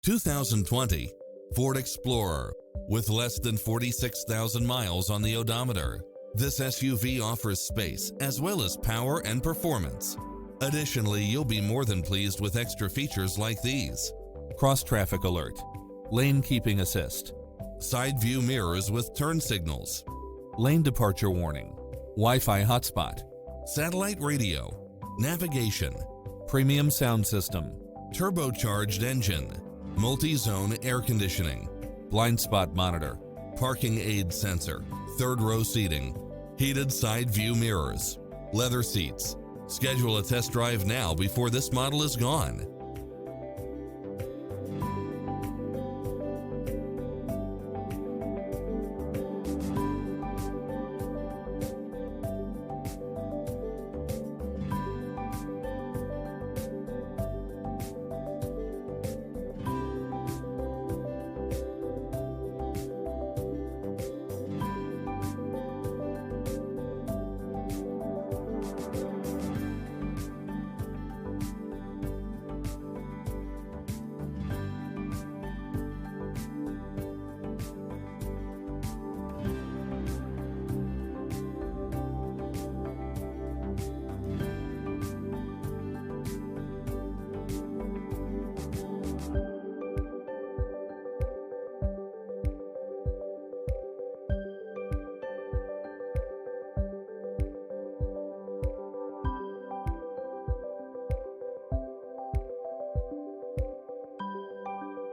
2020 Ford Explorer with less than 46,000 miles on the odometer. This SUV offers space as well as power and performance. Additionally, you'll be more than pleased with extra features like these: cross-traffic alert, lane keeping assist, side view mirrors with turn signals, lane departure warning, Wi-Fi hotspot, satellite radio, navigation, premium sound system, turbocharged engine, multi-zone air conditioning, blind spot monitor, parking aid sensor, third row seating, heated side view mirrors, leather seats. Schedule a test drive now before this model is gone.